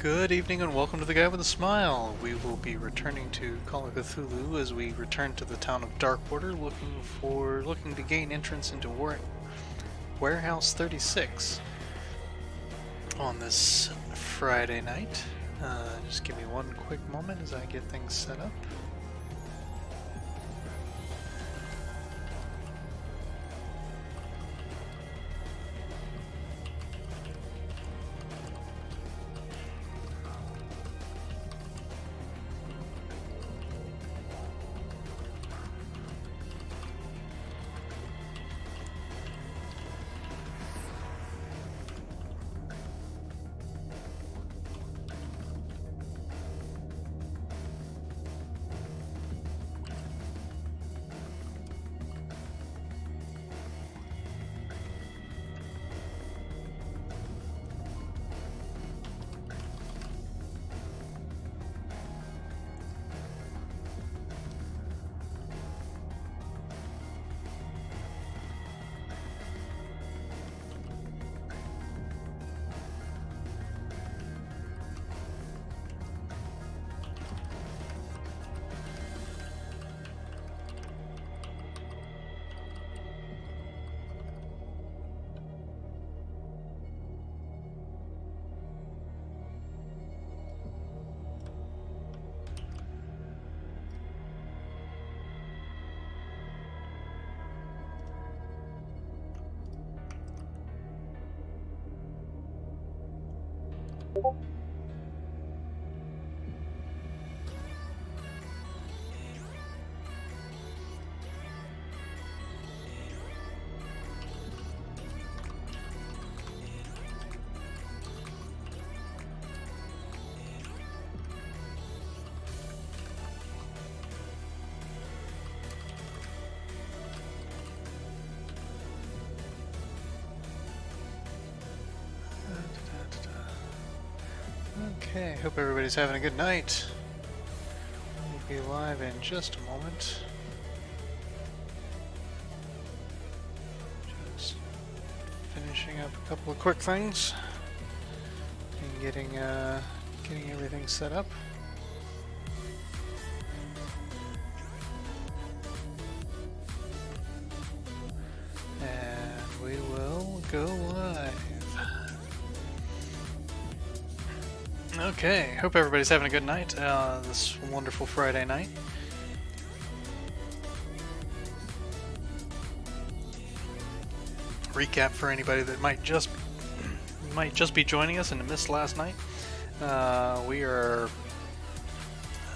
Good evening and welcome to the Guy with a Smile. We will be returning to Call of Cthulhu as we return to the town of Darkwater, looking to gain entrance into Warehouse 36 on this Friday night. Just give me one quick moment as I get things set up. Okay, hope everybody's having a good night. We'll be live in just a moment. Just finishing up a couple of quick things and getting everything set up. And we will go live. Okay, hope everybody's having a good night this wonderful Friday night. Recap for anybody that might just be joining us and missed last night. We are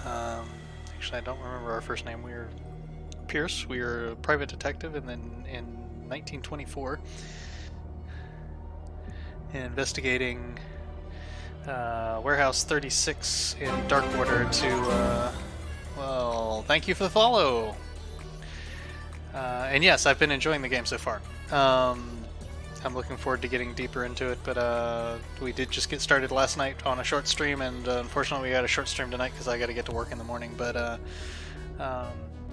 actually I don't remember our first name. We are Pierce. We are a private detective, and then in 1924, investigating Warehouse 36 in Darkwater to, well, thank you for the follow! And yes, I've been enjoying the game so far. I'm looking forward to getting deeper into it, but we did just get started last night on a short stream, and unfortunately we got a short stream tonight because I got to get to work in the morning, but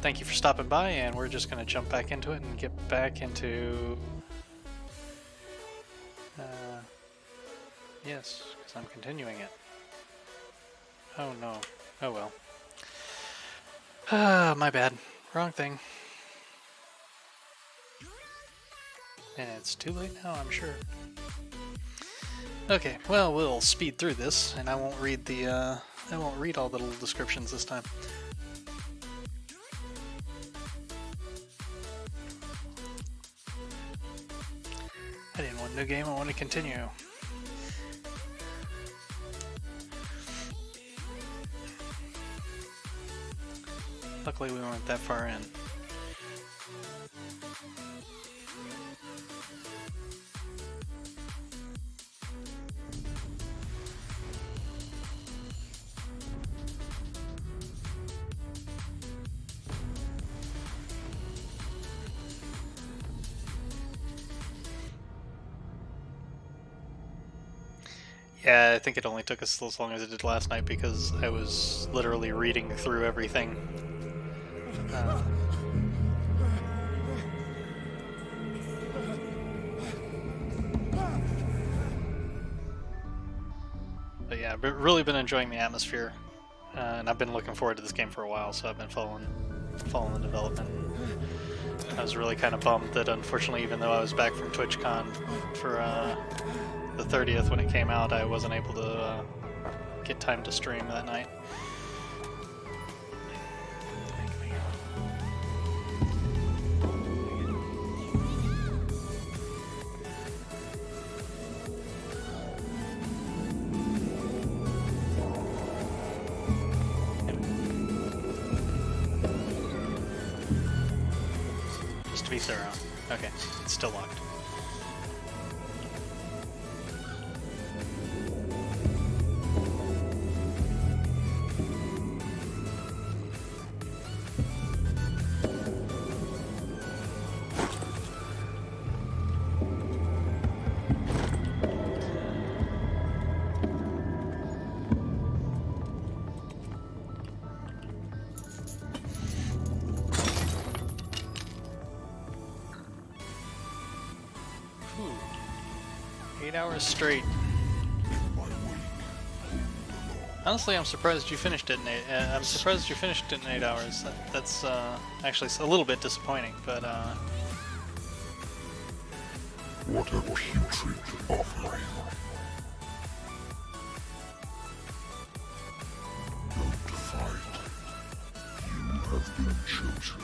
thank you for stopping by, and we're just going to jump back into it and get back into... yes. I'm continuing it. Oh no. Oh well. My bad. Wrong thing. And it's too late now, I'm sure. Okay, well, we'll speed through this, and I won't read all the little descriptions this time. I didn't want a new game, I want to continue. Luckily we weren't that far in. Yeah, I think it only took us as long as it did last night because I was literally reading through everything. But yeah, I've really been enjoying the atmosphere, and I've been looking forward to this game for a while. So I've been following the development. I was really kind of bummed that, unfortunately, even though I was back from TwitchCon for the 30th when it came out, I wasn't able to get time to stream that night. To be thorough. Okay, it's still locked. Ooh. 8 hours straight. Honestly, I'm surprised you finished it in 8. I'm surprised you finished it in 8 hours. That's actually a little bit disappointing, but What a putrid offering. Don't fight. You have been chosen.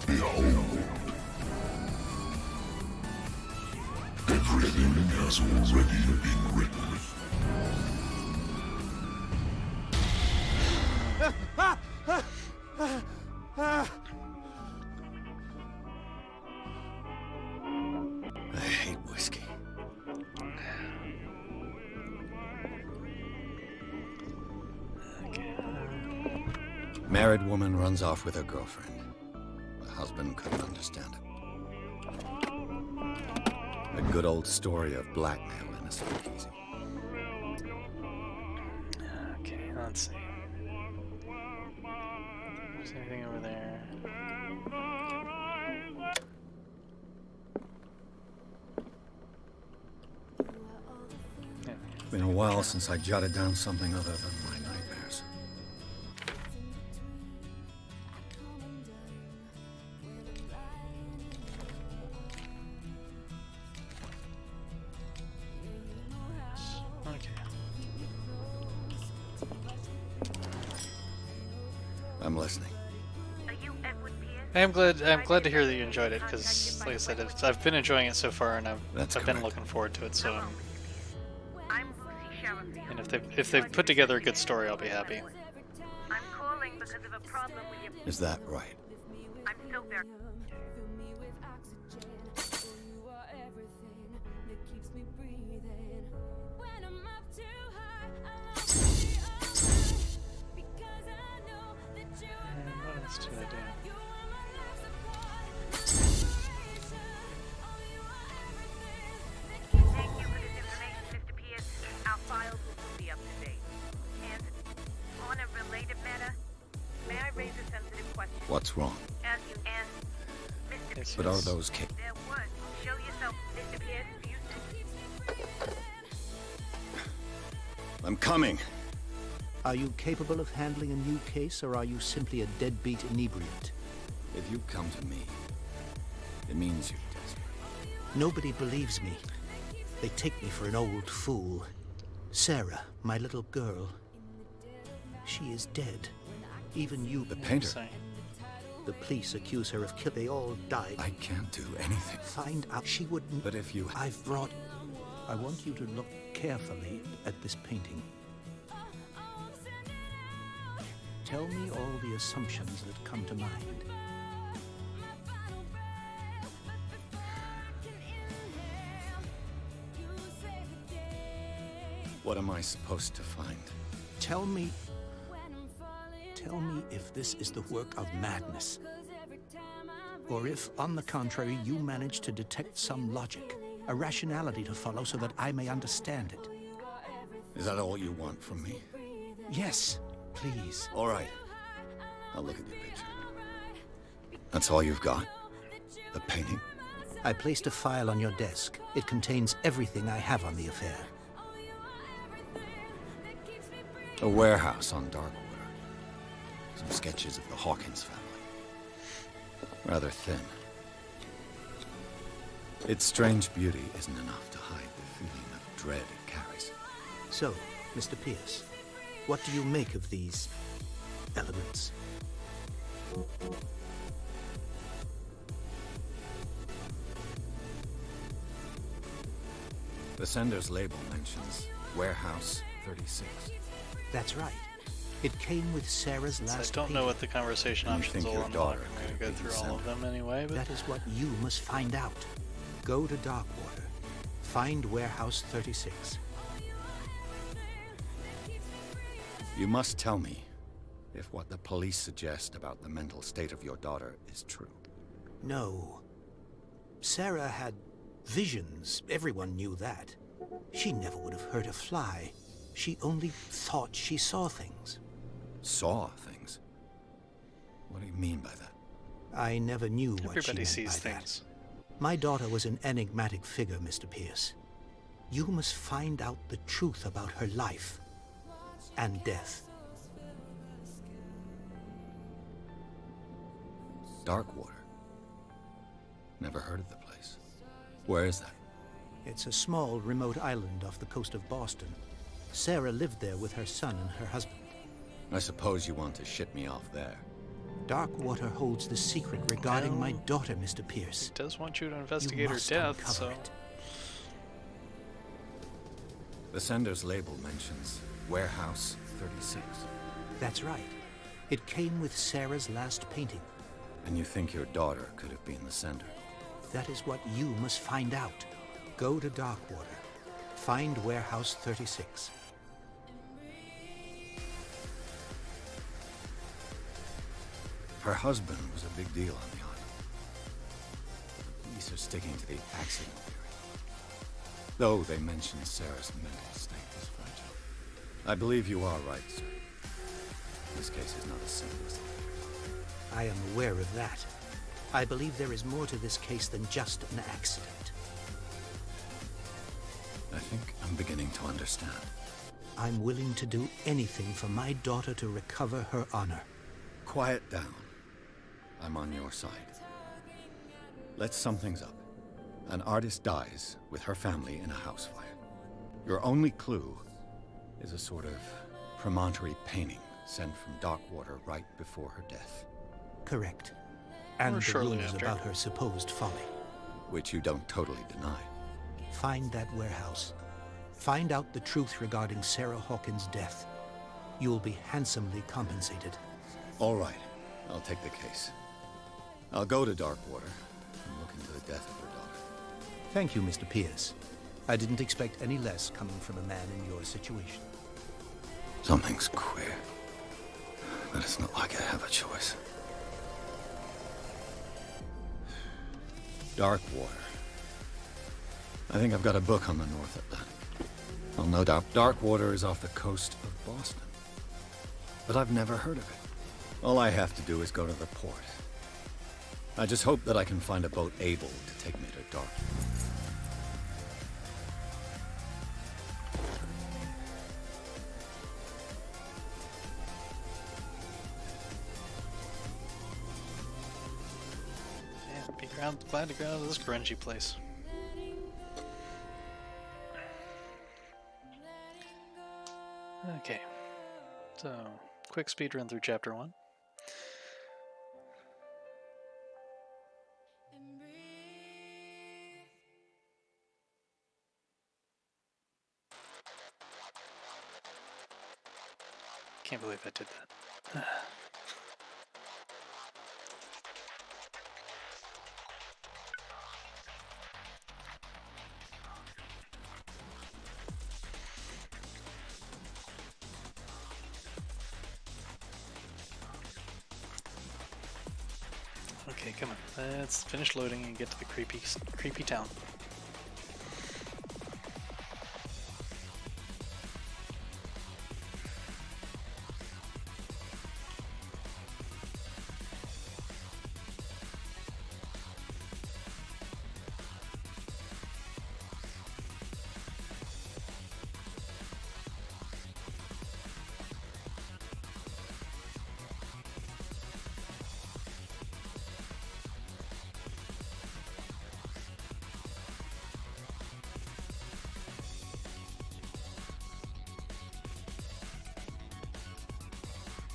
Behold. Everything has already been written. I hate whiskey. Married woman runs off with her girlfriend. The husband couldn't understand it. A good old story of blackmail in a speakeasy. okay, let's see. Is there anything over there? Yeah. Been a while since I jotted down something other than my nightmares. Okay. I'm listening. I'm glad to hear that you enjoyed it, because, like I said, I've been enjoying it so far, and I've been looking forward to it. So, and if they've put together a good story, I'll be happy. I'm calling because of a problem with your... Is that right? I'm so very... What else did I do? Thank you for this information, Mr. Pierce. Our files will be up to date. And on a related matter, may I raise a sensitive question? What's wrong? As you and Mr. Pierce, But are those kids? there was. Show yourself, Mr. Pierce. Do you... I'm coming. Are you capable of handling a new case, or are you simply a deadbeat inebriate? If you come to me, it means you're desperate. Nobody believes me. They take me for an old fool. Sarah, my little girl, she is dead. Even you. The painter. Sorry. The police accuse her of killing. They all died. I can't do anything. Find out. She wouldn't. But if you... I've brought... I want you to look carefully at this painting. Tell me all the assumptions that come to mind. What am I supposed to find? Tell me if this is the work of madness. Or if, on the contrary, you manage to detect some logic, a rationality to follow so that I may understand it. Is that all you want from me? Yes, please. All right. I'll look at your picture. That's all you've got? The painting? I placed a file on your desk. It contains everything I have on the affair. A warehouse on Darkwater. Some sketches of the Hawkins family. Rather thin. Its strange beauty isn't enough to hide the feeling of dread it carries. So, Mr. Pierce, what do you make of these elements? The sender's label mentions Warehouse 36. That's right. It came with Sarah's So I last don't know painting. what the conversation And you options think will your unlock. daughter I'm going to could go be through the all of sender? them anyway, but That is what you must find out. Go to Darkwater. Find Warehouse 36. You must tell me if what the police suggest about the mental state of your daughter is true. No. Sarah had visions. Everyone knew that. She never would have hurt a fly. She only thought she saw things. Saw things? What do you mean by that? I never knew what everybody she meant sees by that. things. My daughter was an enigmatic figure, Mr. Pierce. You must find out the truth about her life and death. Darkwater? Never heard of the place. Where is that? It's a small, remote island off the coast of Boston. Sarah lived there with her son and her husband. I suppose you want to ship me off there. Darkwater holds the secret regarding my Well, daughter, Mr. Pierce. It does want you to You investigate her must death, uncover so... it. The sender's label mentions Warehouse 36. That's right. It came with Sarah's last painting. And you think your daughter could have been the sender? That is what you must find out. Go to Darkwater. Find Warehouse 36. Her husband was a big deal on the island. The police are sticking to the accident theory. Though they mention Sarah's mental state was fragile. I believe you are right, sir. This case is not as simple as it appears. I am aware of that. I believe there is more to this case than just an accident. I think I'm beginning to understand. I'm willing to do anything for my daughter to recover her honor. Quiet down. I'm on your side. Let's sum things up. An artist dies with her family in a house fire. Your only clue is a sort of promontory painting sent from Darkwater right before her death, Correct. And Or the shortly rumors after. about her supposed folly. which you don't totally deny. Find that warehouse. Find out the truth regarding Sarah Hawkins' death. You'll be handsomely compensated. All right, I'll take the case. I'll go to Darkwater and look into the death of her daughter. Thank you, Mr. Pierce. I didn't expect any less coming from a man in your situation. Something's queer. But it's not like I have a choice. Darkwater. I think I've got a book on the North Atlantic. Well, no doubt Darkwater is off the coast of Boston. But I've never heard of it. All I have to do is go to the port. I just hope that I can find a boat able to take me to Darkwater. Yeah, glad to get out of this grungy place. Okay, so quick speed run through chapter 1. Can't believe I did that. Okay, come on. Let's finish loading and get to the creepy town.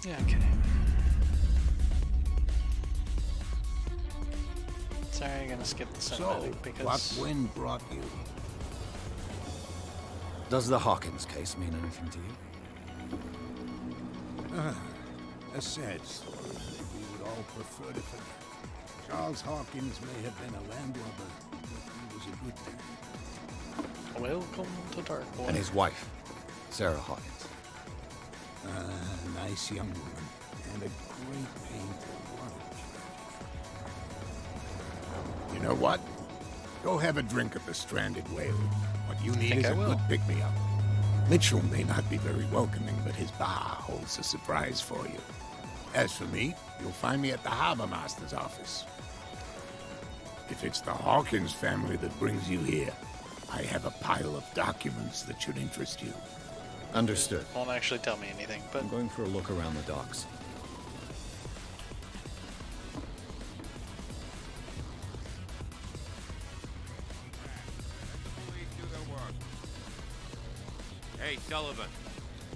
Yeah, okay. Sorry, I'm gonna skip the cinematic because... what wind brought you? Does the Hawkins case mean anything to you? A sad story that we would all prefer to forget. Charles Hawkins may have been a landlubber, but he was a good man. Welcome to Darkwater. And his wife, Sarah Hawkins. A nice young woman, and a great pain to watch. You know what? Go have a drink at the Stranded Whale. What you need Think is I a will. good pick-me-up. Mitchell may not be very welcoming, but his bar holds a surprise for you. As for me, you'll find me at the Harbor Master's office. If it's the Hawkins family that brings you here, I have a pile of documents that should interest you. Understood. Won't actually tell me anything, but I'm going for a look around the docks. Hey, Sullivan.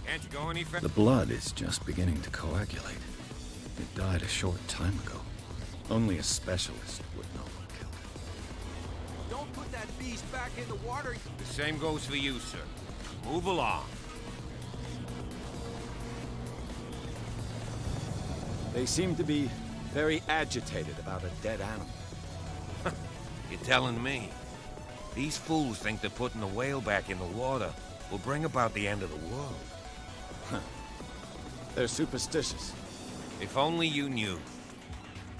Can't you go any further? The blood is just beginning to coagulate. It died a short time ago. Only a specialist would know what killed it. Don't put that beast back in the water. The same goes for you, sir. Move along. They seem to be very agitated about a dead animal. You're telling me? These fools think that putting the whale back in the water will bring about the end of the world. They're superstitious. If only you knew.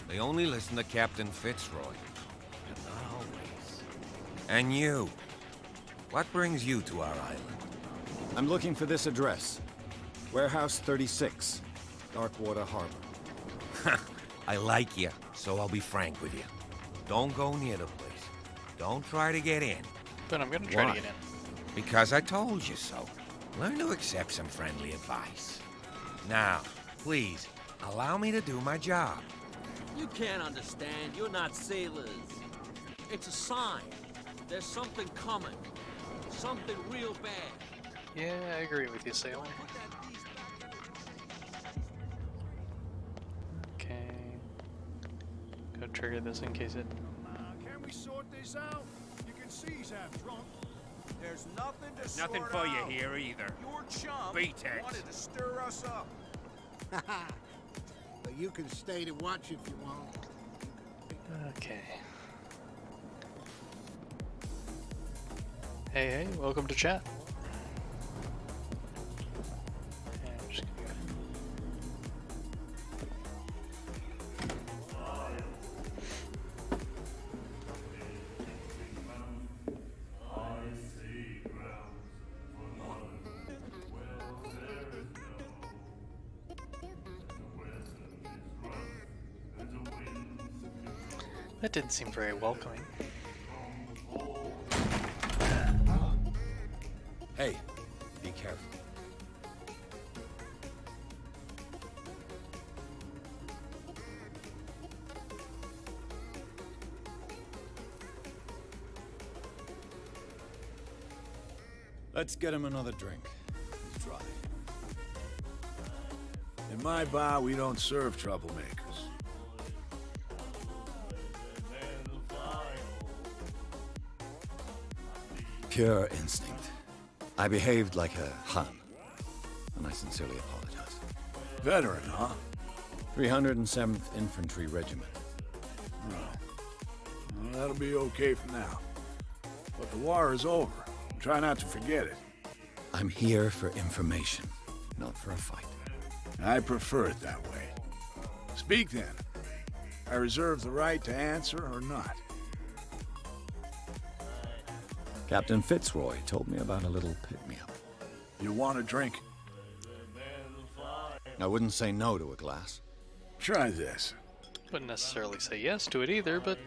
They only listen to Captain Fitzroy. And not always. And you. What brings you to our island? I'm looking for this address. Warehouse 36, Darkwater Harbor. I like you, so I'll be frank with you. Don't go near the place. Don't try to get in. but I'm gonna try Why? to get in. Because I told you so. Learn to accept some friendly advice. Now, please, allow me to do my job. You can't understand. You're not sailors. It's a sign. There's something coming. Something real bad. Yeah, I agree with you, sailor. Put that beast back in the... Okay. Go trigger this in case it... Can we sort this out? You can see he's half drunk. There's nothing to Nothing sort for you out. here either. Your chum Betex. wanted to stir us up. But you can stay to watch if you want. Okay. Hey, welcome to chat. Yeah, I'm just gonna go. That didn't seem very welcoming. Hey, be careful. Let's get him another drink. He's dry. In my bar, we don't serve troublemakers. Pure instinct. I behaved like a Hun, and I sincerely apologize. Veteran, huh? 307th Infantry Regiment. Well, that'll be okay for now. But the war is over. Try not to forget it. I'm here for information, not for a fight. I prefer it that way. Speak then. I reserve the right to answer or not. Captain Fitzroy told me about a little pick-me-up. You want a drink? I wouldn't say no to a glass. Try this. Wouldn't necessarily say yes to it either, but...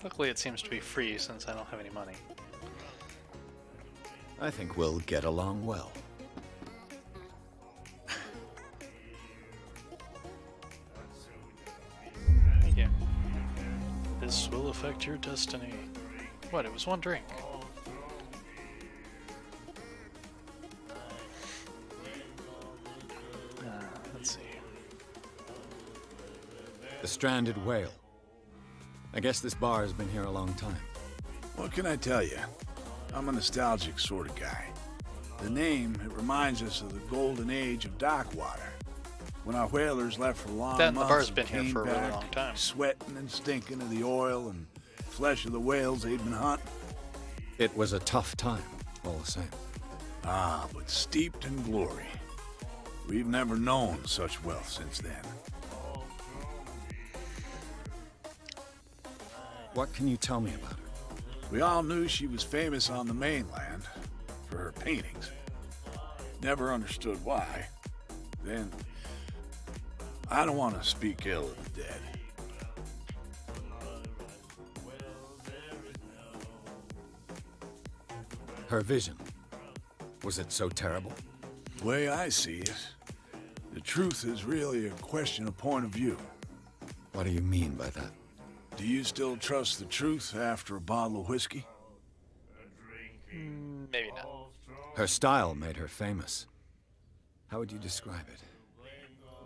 Luckily it seems to be free since I don't have any money. I think we'll get along well. Thank you. This will affect your destiny. What, it was one drink? The stranded whale. I guess this bar has been here a long time. What can I tell you? I'm a nostalgic sort of guy. The name, it reminds us of the golden age of dock water. When our whalers left for long That and the months bar's and been here came for a really back, long time. sweating and stinking of the oil and flesh of the whales they'd been hunting. It was a tough time, all the same. Ah, but steeped in glory. We've never known such wealth since then. What can you tell me about her? We all knew she was famous on the mainland for her paintings. Never understood why. Then, I don't want to speak ill of the dead. Her vision. Was it so terrible? The way I see it, the truth is really a question of point of view. What do you mean by that? Do you still trust the truth after a bottle of whiskey? Maybe not. Her style made her famous. How would you describe it?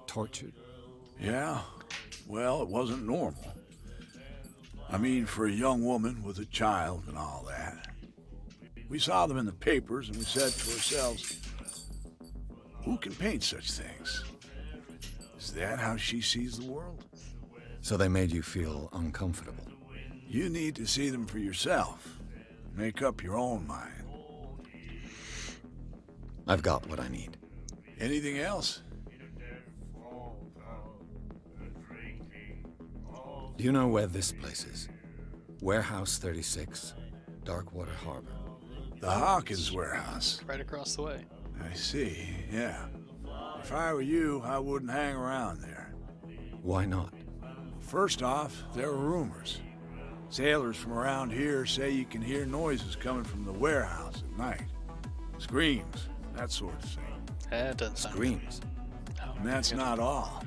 Tortured? Yeah, well, it wasn't normal. I mean, for a young woman with a child and all that. We saw them in the papers and we said to ourselves, who can paint such things? Is that how she sees the world? So they made you feel uncomfortable. You need to see them for yourself. Make up your own mind. I've got what I need. Anything else? Do you know where this place is? Warehouse 36, Darkwater Harbor. The Hawkins warehouse. Right across the way. I see, yeah. If I were you, I wouldn't hang around there. Why not? First off, there are rumors. Sailors from around here say you can hear noises coming from the warehouse at night. Screams, that sort of thing. That doesn't sound Screams. good. Oh, And that's not all.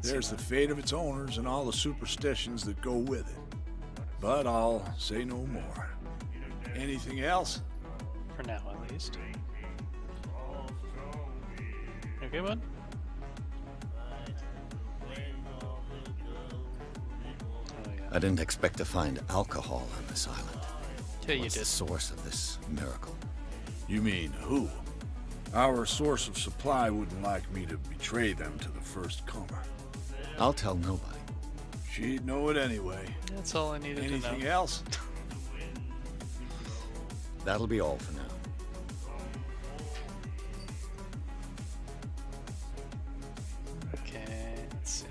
There's the the fate of its owners and all the superstitions that go with it. But I'll say no more. Anything else? for now at least. Okay, bud? Oh, yeah. I didn't expect to find alcohol on this island. Yeah, you What's did. the source of this miracle? You mean who? Our source of supply wouldn't like me to betray them to the first comer. I'll tell nobody. She'd know it anyway. That's all I needed to Anything know. else? That'll be all for now. Okay, let's see.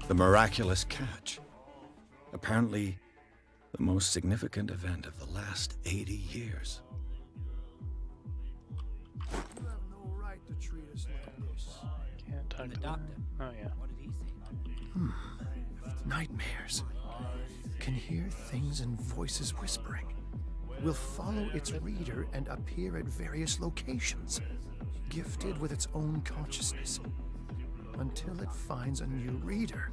The miraculous catch. Apparently, the most significant event of the last 80 years. You have no right to treat us like this. Can't talk to doctor. them. Oh, yeah. What did he say? Nightmares. Can hear things and voices whispering. Will follow its reader and appear at various locations, gifted with its own consciousness, until it finds a new reader.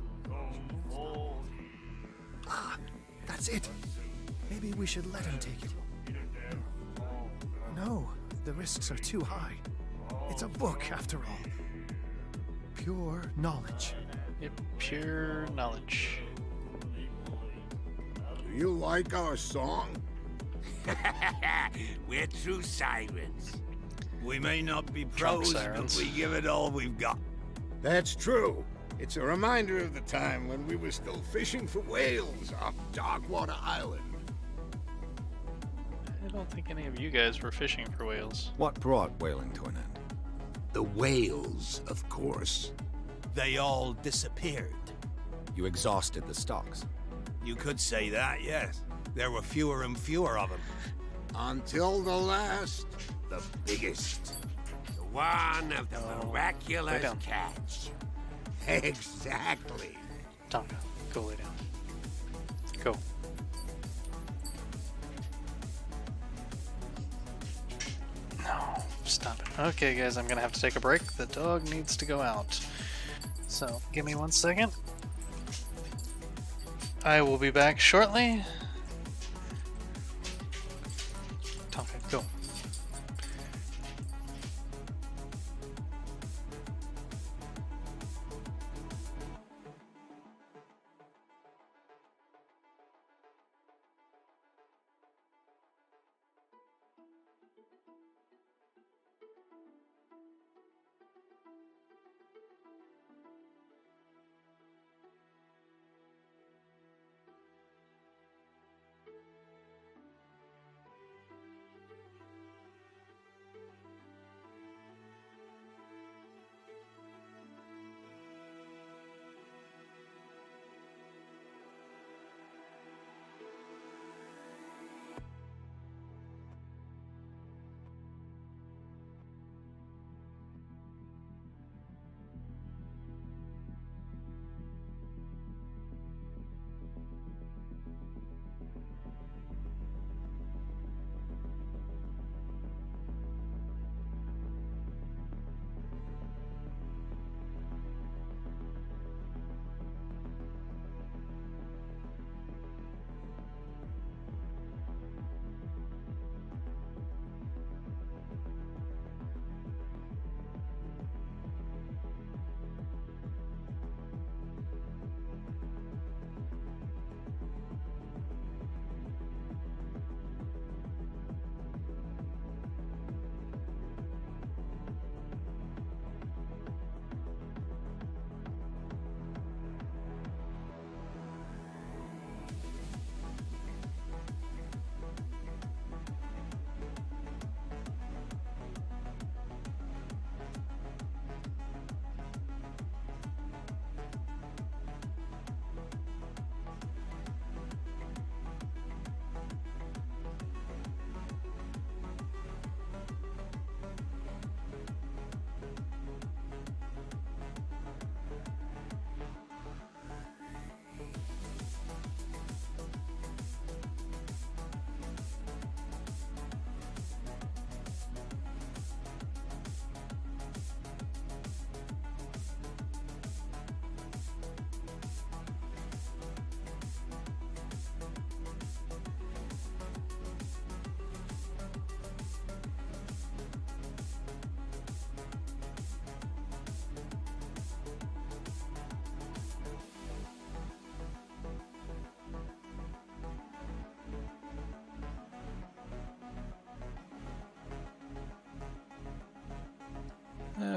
Ah, that's it. Maybe we should let him take it. No, the risks are too high. It's a book, after all. Pure knowledge. Yep, pure knowledge. Do you like our song? We're true sirens. We may not be Drunk pros, sirens. but we give it all we've got. That's true. It's a reminder of the time when we were still fishing for whales off Darkwater Island. I don't think any of you guys were fishing for whales. What brought whaling to an end? The whales, of course. They all disappeared. You exhausted the stocks. You could say that, yes. There were fewer and fewer of them. Until the last, the biggest. The one of the lay miraculous down. catch. Exactly. Tonka, go lay down. Go. No, stop it. Okay, guys, I'm gonna have to take a break. The dog needs to go out. So, give me 1 second. I will be back shortly. Tonka, go.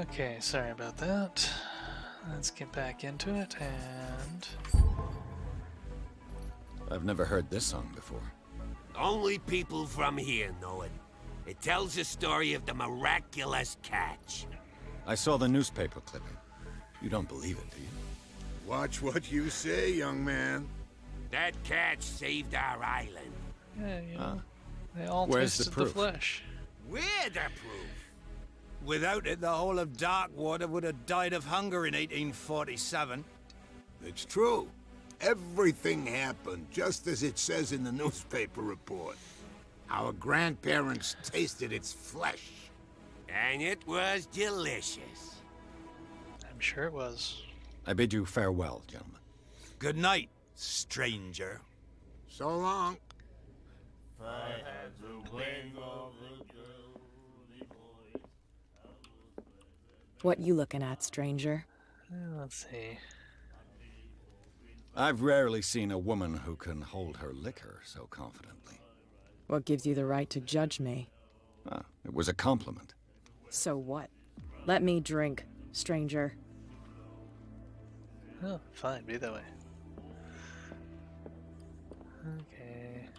Okay, sorry about that. Let's get back into it, and... I've never heard this song before. Only people from here know it. It tells the story of the miraculous catch. I saw the newspaper clipping. You don't believe it, do you? Watch what you say, young man. That catch saved our island. Yeah, you know, they all Where's the tasted proof? flesh. We're the proof. Without it, the whole of Darkwater would have died of hunger in 1847. It's true. Everything happened just as it says in the newspaper report. Our grandparents tasted its flesh. And it was delicious. I'm sure it was. I bid you farewell, gentlemen. Good night, stranger. So long. What you looking at, stranger? Let's see. I've rarely seen a woman who can hold her liquor so confidently. What gives you the right to judge me? Ah, it was a compliment. So what? Let me drink, stranger. Oh, fine, be that way. Okay.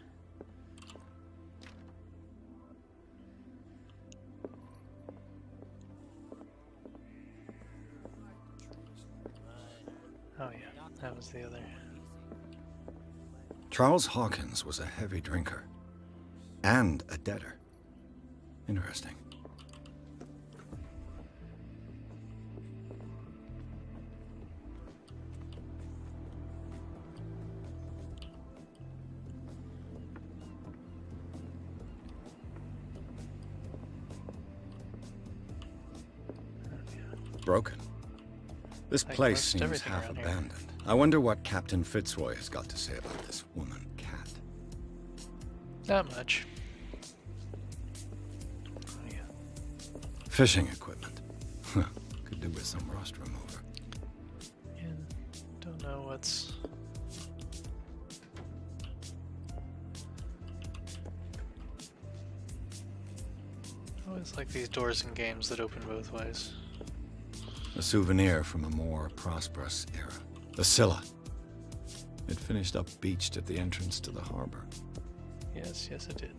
Oh yeah, that was the other. Charles Hawkins was a heavy drinker. And a debtor. Interesting. Broken. This Like place most seems everything half around here. abandoned. I wonder what Captain Fitzroy has got to say about this woman cat. Not much. Oh yeah. Fishing equipment. Could do with some rust remover. Yeah, don't know what's... Always like these doors in games that open both ways. A souvenir from a more prosperous era. The Scylla. It finished up beached at the entrance to the harbor. Yes, yes it did.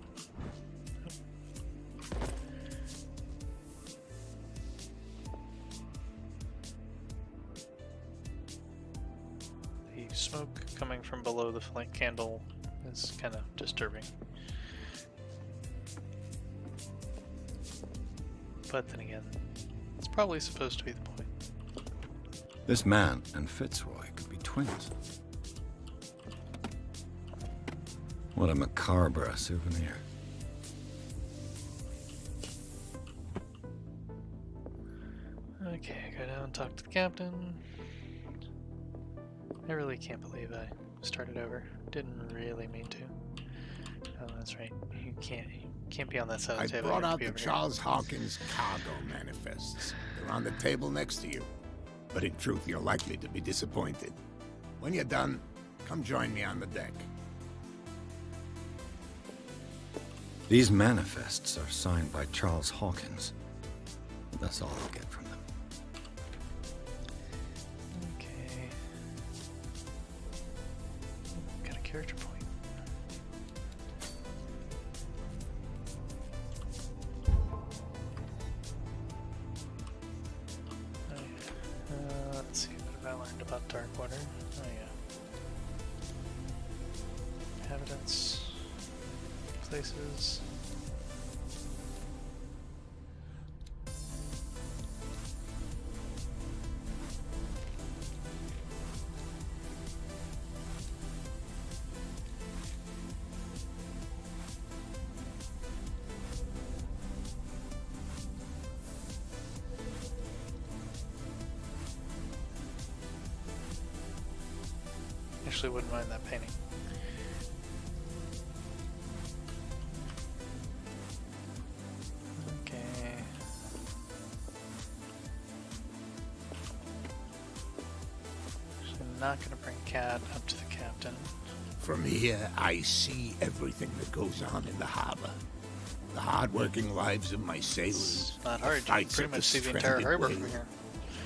The smoke coming from below the flame candle is kind of disturbing. But then again, it's probably supposed to be the point. This man and Fitzroy could be twins. What a macabre souvenir. Okay, go down and talk to the captain. I really can't believe I started over. Didn't really mean to. Oh, that's right. You can't be on that side I of the table. brought You have out to be the over here. Charles Hawkins cargo manifests. They're on the table next to you. But in truth, you're likely to be disappointed. When you're done, come join me on the deck. These manifests are signed by Charles Hawkins. That's all I'll get from them. Okay. Got a character point. Oh, yeah. Let's see, what have I learned about Darkwater? Oh yeah. Inhabitants, places. Actually wouldn't mind that painting. Okay. Actually, I'm not gonna bring Cat up to the captain. From here, I see everything that goes on in the harbor. The hard-working lives of my sailors. It's not the hard. You can fights pretty at much see the entire stranded harbor whale. from here.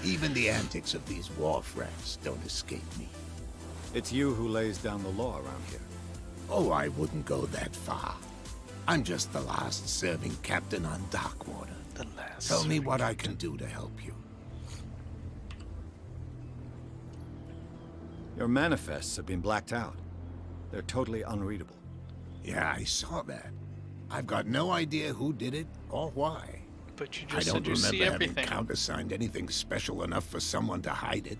Even the antics of these wharf rats don't escape me. It's you who lays down the law around here. Oh, I wouldn't go that far. I'm just the last serving captain on Darkwater. The last. Tell me what I can do to help you. Your manifests have been blacked out. They're totally unreadable. Yeah, I saw that. I've got no idea who did it or why. But you I just don't said you see remember having everything. countersigned anything special enough for someone to hide it.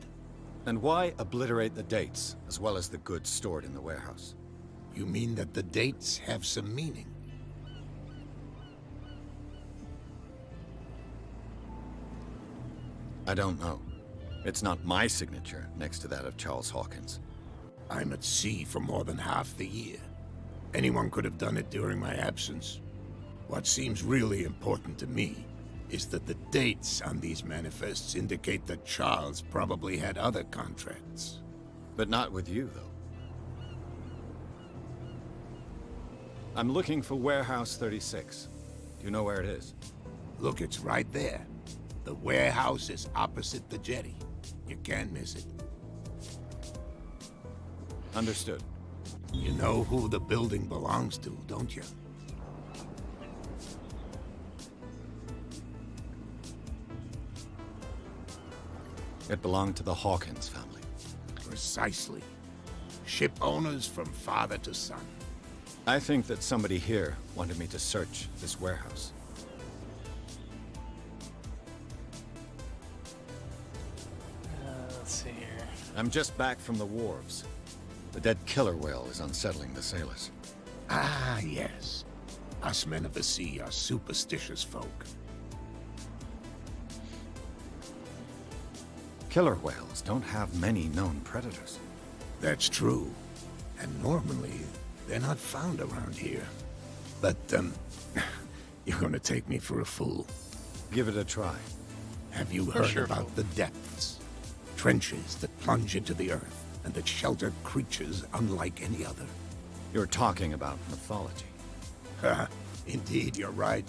And why obliterate the dates, as well as the goods stored in the warehouse? You mean that the dates have some meaning? I don't know. It's not my signature next to that of Charles Hawkins. I'm at sea for more than half the year. Anyone could have done it during my absence. What seems really important to me is that the dates on these manifests indicate that Charles probably had other contracts. But not with you, though. I'm looking for Warehouse 36. Do you know where it is? Look, it's right there. The warehouse is opposite the jetty. You can't miss it. Understood. You know who the building belongs to, don't you? It belonged to the Hawkins family. Precisely. Ship owners from father to son. I think that somebody here wanted me to search this warehouse. Let's see here. I'm just back from the wharves. The dead killer whale is unsettling the sailors. Ah, yes. Us men of the sea are superstitious folk. Killer whales don't have many known predators. That's true. And normally, they're not found around here. But, you're gonna take me for a fool. Give it a try. Have you For heard sure, about fool. the depths? Trenches that plunge into the earth and that shelter creatures unlike any other. You're talking about mythology. Ha, indeed, you're right.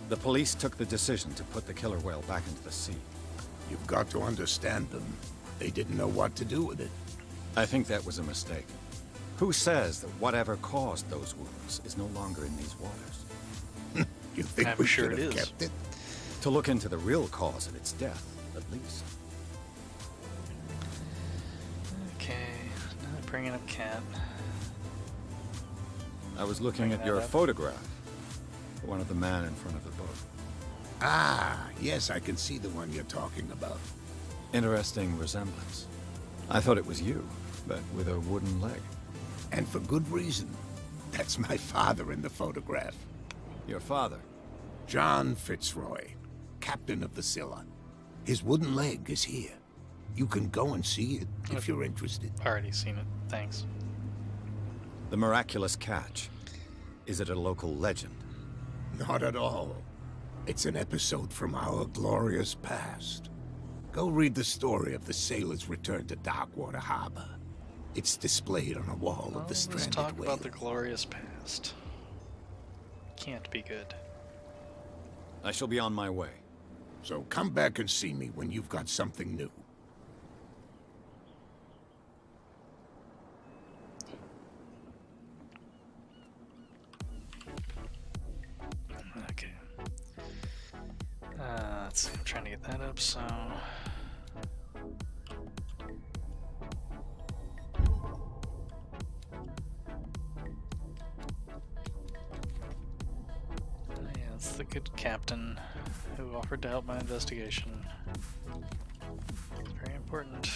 The police took the decision to put the killer whale back into the sea. You've got to understand them. They didn't know what to do with it. I think that was a mistake. Who says that whatever caused those wounds is no longer in these waters? You think I'm we sure should it have is. kept it? To look into the real cause of its death, at least. Okay, now bringing up Cat. I was looking Bring at your that up. photograph. One of the man in front of the boat. Ah, yes, I can see the one you're talking about. Interesting resemblance. I thought it was you, but with a wooden leg. And for good reason. That's my father in the photograph. Your father? John Fitzroy, captain of the Scylla. His wooden leg is here. You can go and see it if you're interested. Already seen it. Thanks. The miraculous catch. Is it a local legend? Not at all. It's an episode from our glorious past. Go read the story of the sailor's return to Darkwater Harbor. It's displayed on a wall Well, of the let's stranded talk whale. about the glorious past. Can't be good. I shall be on my way. So come back and see me when you've got something new. Okay. Let's see, I'm trying to get that up, so... Yeah, it's the good captain who offered to help my investigation. It's very important.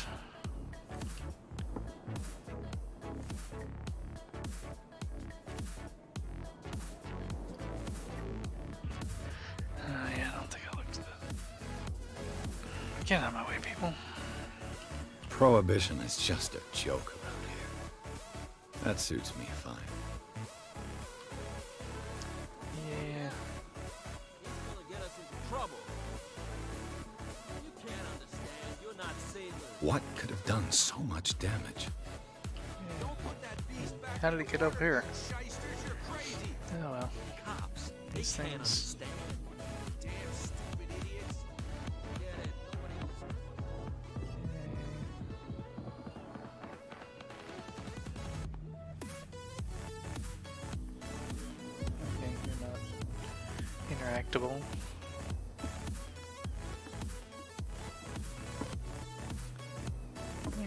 Yeah, I don't think I looked at that. Get out of my way, people. Prohibition is just a joke around here. That suits me fine. Yeah. He's gonna get us into trouble. You can't understand. You're not sailors. What could have done so much damage? Don't put that beast back How did it get up here? Oh well. Cops, they These can't things. understand. Damn stupid idiots. Get it? Okay, you're not interactable.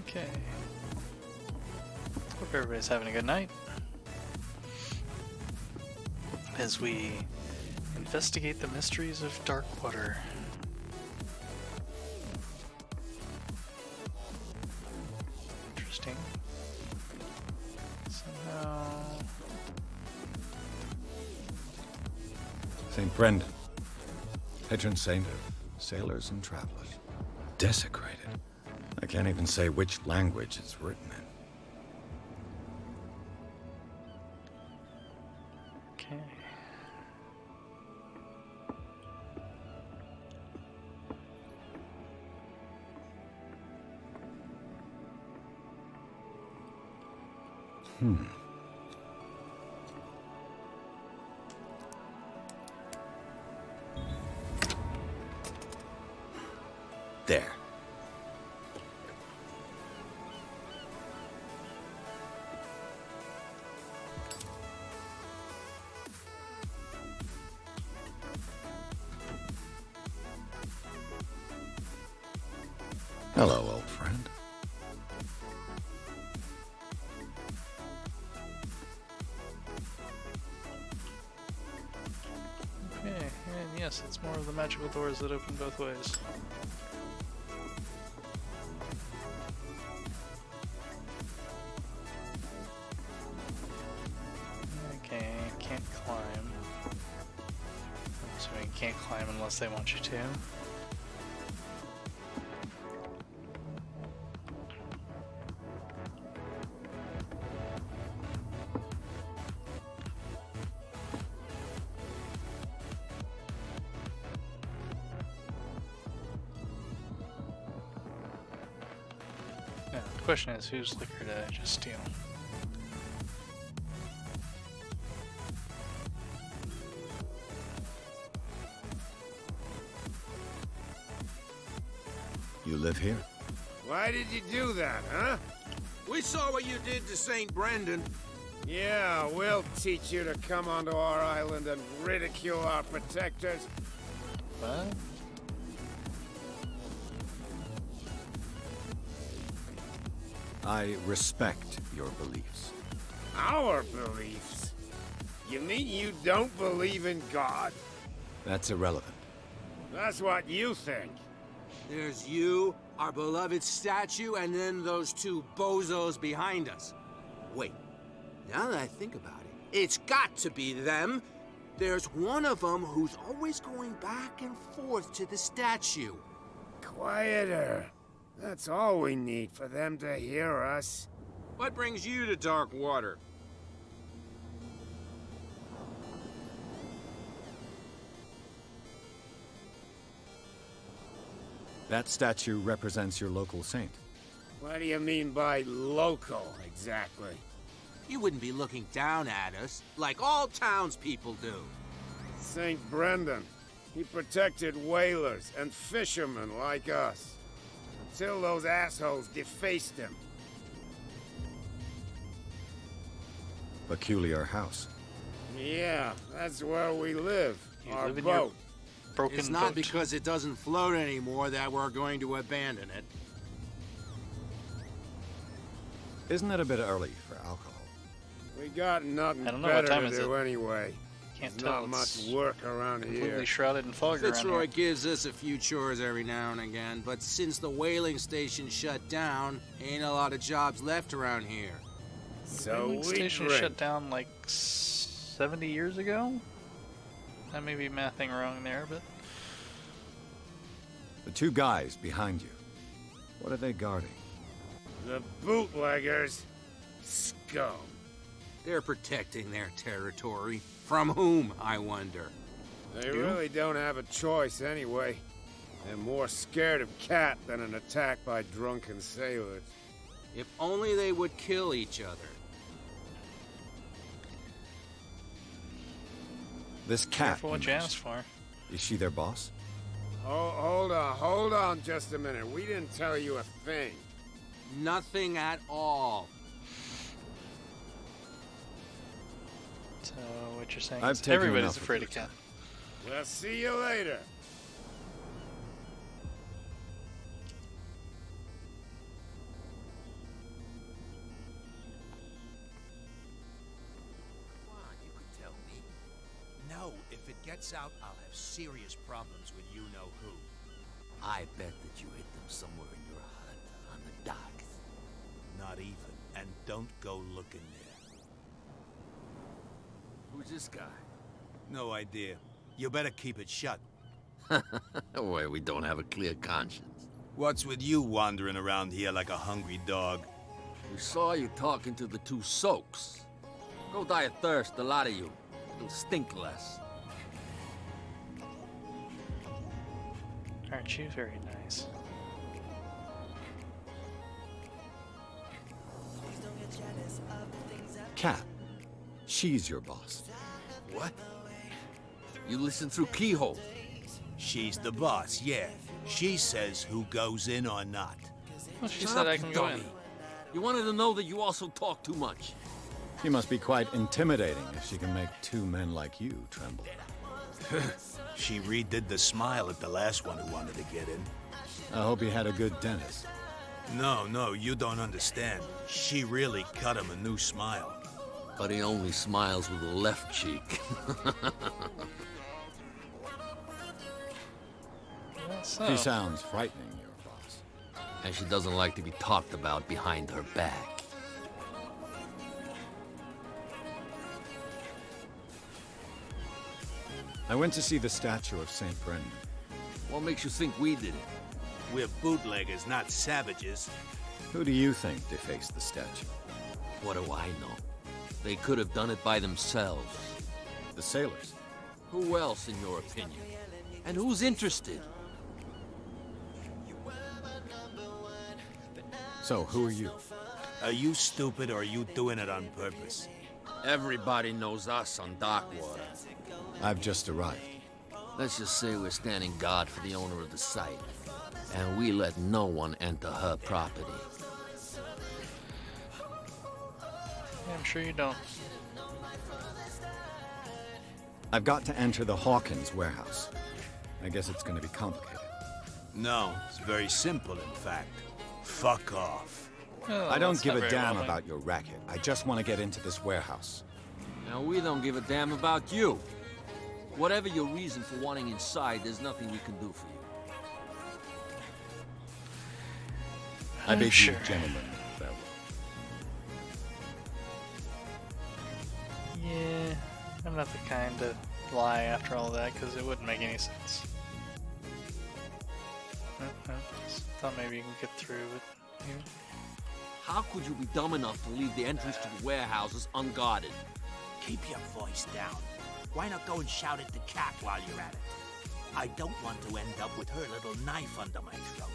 Okay. Hope everybody's having a good night. As we investigate the mysteries of Darkwater. Interesting. Somehow... St. Brendan, patron saint of sailors and travelers. Desecrated. I can't even say which language it's written in. Okay. There. Hello, old friend. Okay, and yes, it's more of the magical doors that open both ways. Okay, can't climb. So you can't climb unless they want you to. Now, the question is, whose liquor did I just steal? You live here? Why did you do that, huh? We saw what you did to St. Brendan. Yeah, we'll teach you to come onto our island and ridicule our protectors. What? I respect your beliefs. Our beliefs? You mean you don't believe in God? That's irrelevant. That's what you think. There's you, our beloved statue, and then those two bozos behind us. Wait, now that I think about it, it's got to be them. There's one of them who's always going back and forth to the statue. Quieter. That's all we need for them to hear us. What brings you to Darkwater? That statue represents your local saint. What do you mean by local, exactly? You wouldn't be looking down at us, like all townspeople do. St. Brendan. He protected whalers and fishermen like us. Until those assholes defaced him. Peculiar house. Yeah, that's where we live. You Our live in your boat. broken It's not boat. because it doesn't float anymore that we're going to abandon it. Isn't it a bit early for alcohol? We got nothing I don't know, what better time to is do it? anyway. Can't There's tell. not much It's work around completely here. shrouded in fog around Fitzroy here. gives us a few chores every now and again, but since the whaling station shut down, ain't a lot of jobs left around here. So Whaling we station drink. shut down like 70 years ago? I may be mathing wrong there, but... The two guys behind you. What are they guarding? The bootleggers. Scum. They're protecting their territory. From whom, I wonder? They really don't have a choice anyway. They're more scared of Cat than an attack by drunken sailors. If only they would kill each other. This cat. Careful what you ask for. Is she their boss? Oh, hold on just a minute. We didn't tell you a thing. Nothing at all. So what you're saying I've is taken everybody's enough of afraid your of cat. We'll see you later. Come on, you could tell me. No, if it gets out, I'll have serious problems with you-know-who. I bet that you hid them somewhere in your hut, on the docks. Not even. And don't go looking there. Who's this guy? No idea. You better keep it shut. Why, we don't have a clear conscience. What's with you wandering around here like a hungry dog? We saw you talking to the two soaks. Go die of thirst, a lot of you. You'll stink less. Aren't you very nice? Cat. She's your boss. What? You listen through keyhole. She's the boss, yeah. She says who goes in or not. Well, she Shut said up, I can you go dummy. in. You wanted to know that you also talk too much. She must be quite intimidating if she can make two men like you tremble. She redid the smile at the last one who wanted to get in. I hope he had a good dentist. No, you don't understand. She really cut him a new smile. But he only smiles with the left cheek. So, She sounds frightening, your boss. And she doesn't like to be talked about behind her back. I went to see the statue of St. Brendan. What makes you think we did it? We're bootleggers, not savages. Who do you think defaced the statue? What do I know? They could have done it by themselves. The sailors. Who else, in your opinion? And who's interested? So, who are you? Are you stupid or are you doing it on purpose? Everybody knows us on Darkwater. I've just arrived. Let's just say we're standing guard for the owner of the site. And we let no one enter her property. yeah, I'm sure you don't. I've got to enter the Hawkins warehouse. I guess it's going to be complicated. No, it's very simple, in fact. Fuck off. Oh, I don't that's give not a very damn loving. about your racket. I just want to get into this warehouse. Now, we don't give a damn about you. Whatever your reason for wanting inside, there's nothing we can do for you. I bid sure. you gentlemen farewell. Yeah, I'm not the kind to lie after all that, because it wouldn't make any sense. Just thought maybe you can get through with you. How could you be dumb enough to leave the entrance to the warehouses unguarded? Keep your voice down. Why not go and shout at the cat while you're at it? I don't want to end up with her little knife under my throat.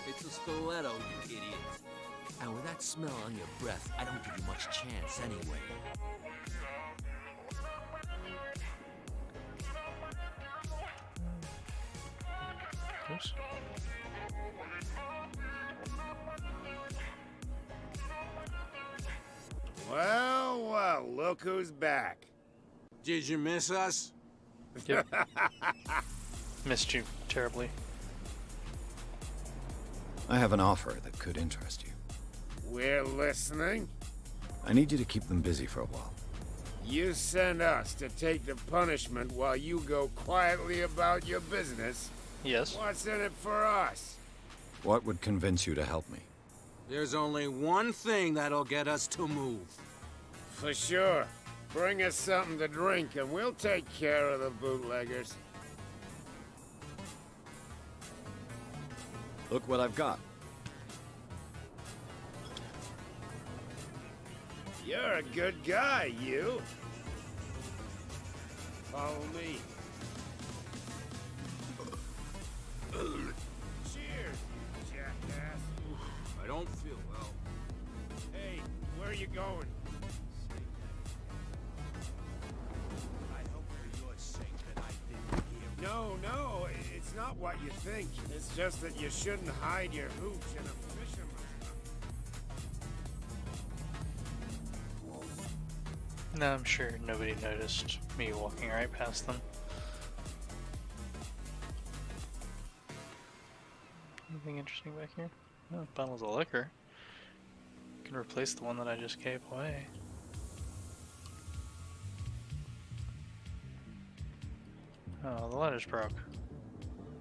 It's a stiletto, you idiot. And with that smell on your breath, I don't give you much chance anyway. Oops. Well, look who's back. Did you miss us? Yep. Missed you terribly. I have an offer that could interest you. We're listening. I need you to keep them busy for a while. You send us to take the punishment while you go quietly about your business. Yes. What's in it for us? What would convince you to help me? There's only one thing that'll get us to move. For sure. Bring us something to drink and we'll take care of the bootleggers. Look what I've got. You're a good guy, you. Follow me. Cheers, you jackass. I don't feel well. Hey, where are you going? I hope for your not what you think. It's just that you shouldn't hide your hooch in a fisherman's mouth. No, I'm sure nobody noticed me walking right past them. Anything interesting back here? No, bottles of liquor. Can replace the one that I just gave away. Oh, the ladder's broke.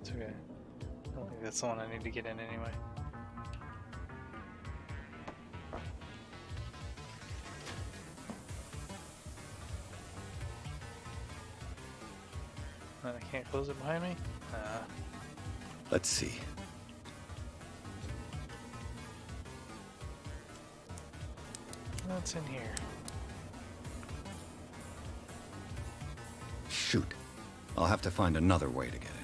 It's okay. I don't think that's the one I need to get in anyway. I can't close it behind me? Let's see. What's in here? Shoot. I'll have to find another way to get in.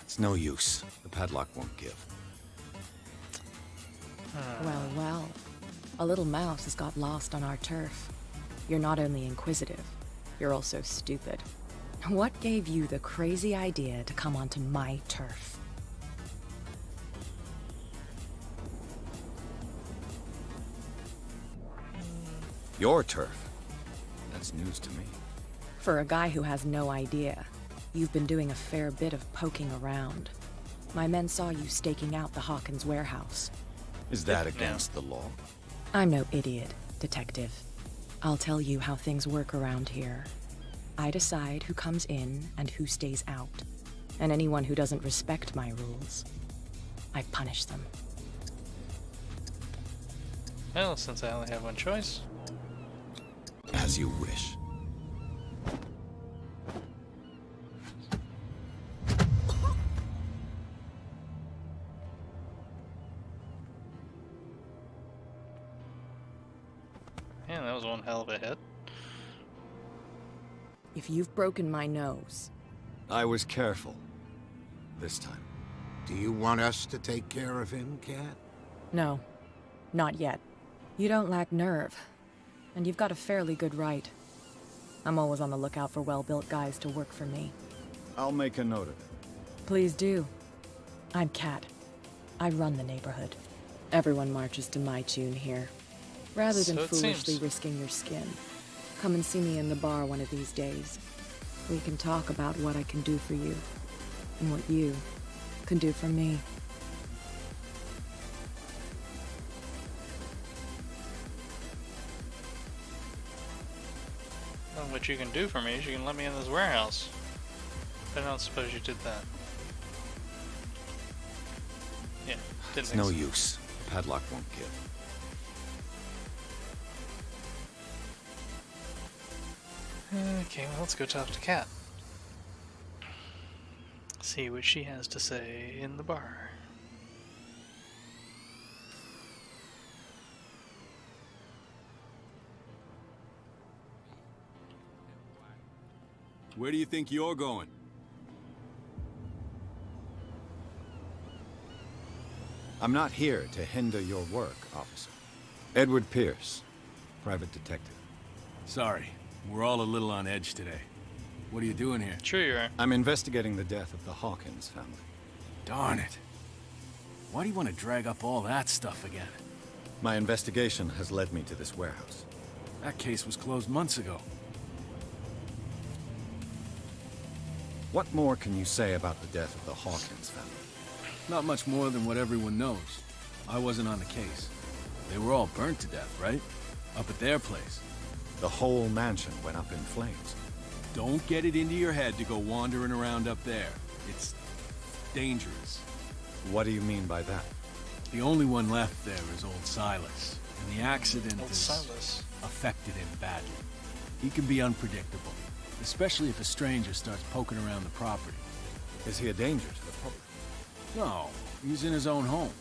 It's no use. The padlock won't give. Well, well. A little mouse has got lost on our turf. You're not only inquisitive, you're also stupid. What gave you the crazy idea to come onto my turf? Your turf? That's news to me. For a guy who has no idea, you've been doing a fair bit of poking around. My men saw you staking out the Hawkins warehouse. Is that against the law? I'm no idiot, detective. I'll tell you how things work around here. I decide who comes in and who stays out. And anyone who doesn't respect my rules, I punish them. Well, since I only have one choice. As you wish. Man, that was one hell of a hit. If you've broken my nose... I was careful. This time. Do you want us to take care of him, Cat? No, not yet. You don't lack nerve. And you've got a fairly good right. I'm always on the lookout for well-built guys to work for me. I'll make a note of it. Please do. I'm Kat. I run the neighborhood. Everyone marches to my tune here. Rather than foolishly risking your skin, come and see me in the bar one of these days. We can talk about what I can do for you, and what you can do for me. Well, what you can do for me is you can let me in this warehouse. I don't suppose you did that. Yeah, didn't It's no use. The padlock won't give. Okay, well, let's go talk to Kat. See what she has to say in the bar. Where do you think you're going? I'm not here to hinder your work, officer. Edward Pierce, private detective. Sorry, we're all a little on edge today. What are you doing here? Sure you are. I'm investigating the death of the Hawkins family. Darn it. Why do you want to drag up all that stuff again? My investigation has led me to this warehouse. That case was closed months ago. What more can you say about the death of the Hawkins family? Not much more than what everyone knows. I wasn't on the case. They were all burnt to death, right? Up at their place. The whole mansion went up in flames. Don't get it into your head to go wandering around up there. It's dangerous. What do you mean by that? The only one left there is old Silas, and the accident Silas affected him badly. He can be unpredictable, especially if a stranger starts poking around the property. Is he a danger to the public? No, he's in his own home.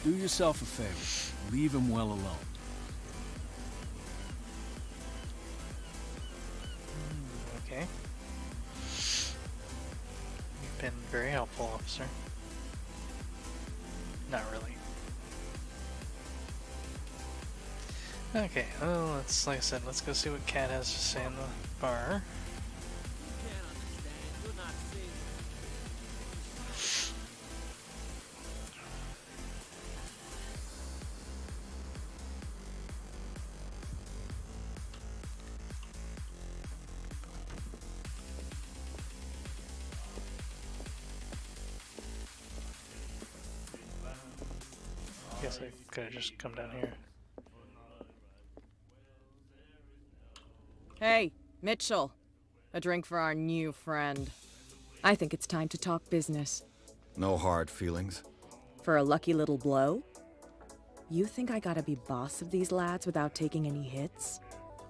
Do yourself a favor, leave him well alone. Okay. You've been very helpful, officer. Not really. Okay, well, let's, like I said, let's go see what Kat has to say in the bar. You can't Guess I could have just come down here. Hey, Mitchell. A drink for our new friend. I think it's time to talk business. No hard feelings. For a lucky little blow? You think I gotta be boss of these lads without taking any hits?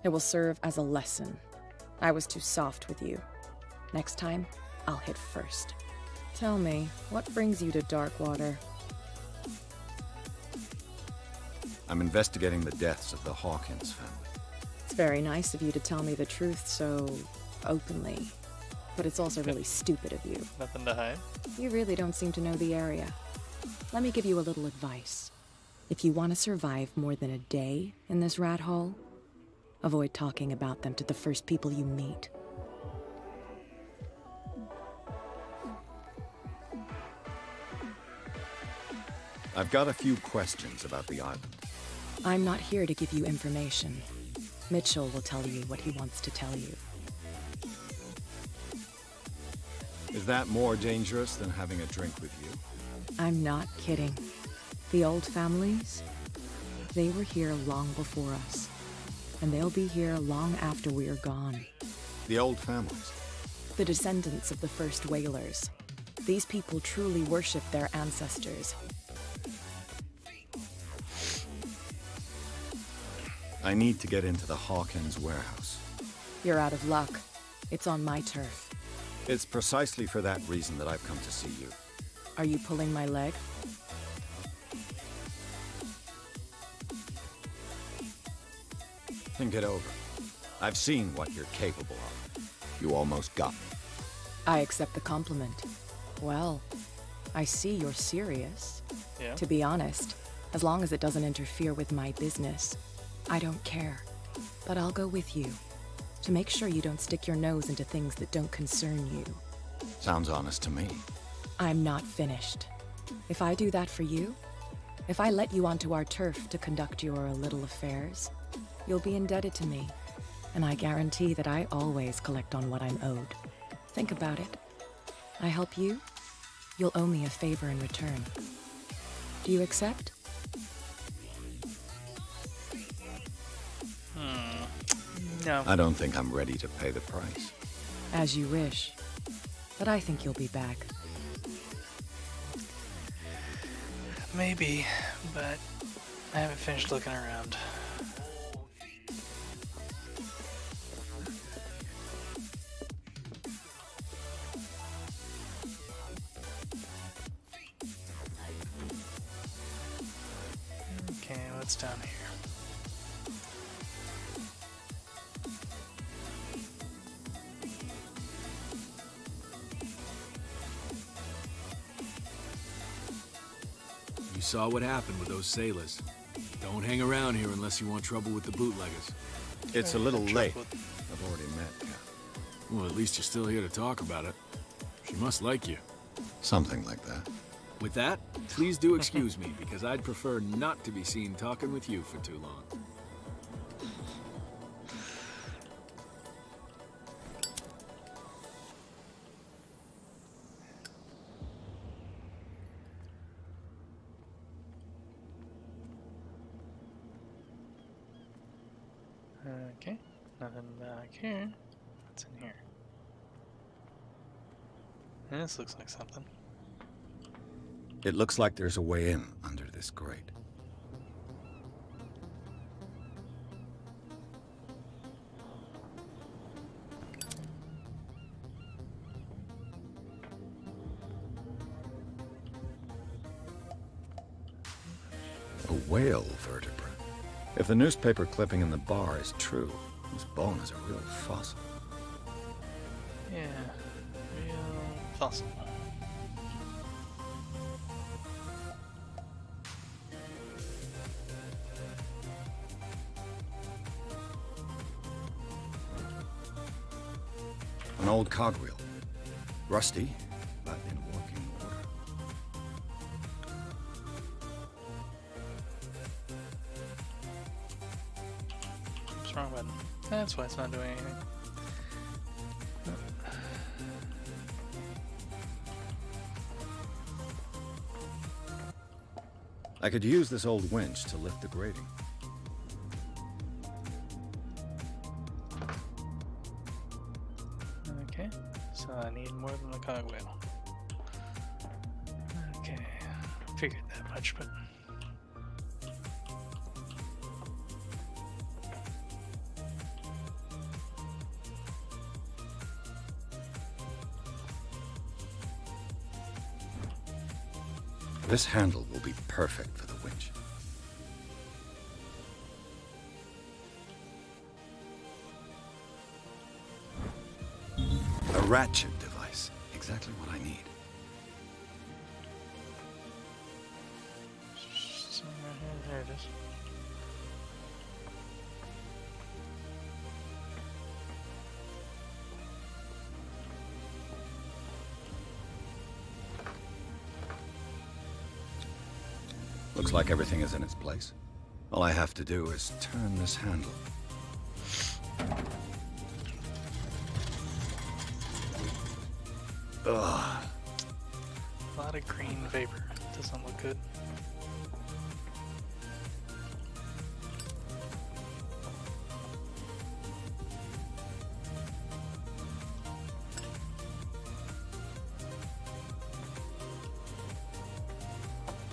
It will serve as a lesson. I was too soft with you. Next time, I'll hit first. Tell me, what brings you to Darkwater? I'm investigating the deaths of the Hawkins family. It's very nice of you to tell me the truth so openly. But it's also really stupid of you. Nothing to hide. You really don't seem to know the area. Let me give you a little advice. If you want to survive more than a day in this rat hole, avoid talking about them to the first people you meet. I've got a few questions about the island. I'm not here to give you information. Mitchell will tell you what he wants to tell you. Is that more dangerous than having a drink with you? I'm not kidding. The old families, they were here long before us. And they'll be here long after we're gone. The old families? The descendants of the first whalers. These people truly worship their ancestors. I need to get into the Hawkins warehouse. You're out of luck. It's on my turf. It's precisely for that reason that I've come to see you. Are you pulling my leg? Think it over. I've seen what you're capable of. You almost got me. I accept the compliment. Well, I see you're serious. Yeah. To be honest, as long as it doesn't interfere with my business, I don't care. But I'll go with you, to make sure you don't stick your nose into things that don't concern you. Sounds honest to me. I'm not finished. If I do that for you, if I let you onto our turf to conduct your little affairs, you'll be indebted to me, and I guarantee that I always collect on what I'm owed. Think about it. I help you, you'll owe me a favor in return. Do you accept? No. I don't think I'm ready to pay the price. As you wish. But I think you'll be back. Maybe, but I haven't finished looking around. Okay, what's down here? You saw what happened with those sailors. Don't hang around here unless you want trouble with the bootleggers. It's a little late. I've already met Kat. Well, at least you're still here to talk about it. She must like you. Something like that. With that, please do excuse me, because I'd prefer not to be seen talking with you for too long. Okay, nothing back here. What's in here? This looks like something. It looks like there's a way in under this grate. A whale vertebra. If the newspaper clipping in the bar is true, this bone is a real fossil. Yeah, real fossil. An old cogwheel. Rusty, but in working order. What's wrong button? That's why it's not doing anything. I could use this old winch to lift the grating. Okay, so I need more than the cogwheel. Okay, figured that much, but... This handle will be perfect for the winch. A ratchet device. Exactly what I need. There it is. Looks like everything is in its place. All I have to do is turn this handle. Ugh. A lot of green vapor. Doesn't look good.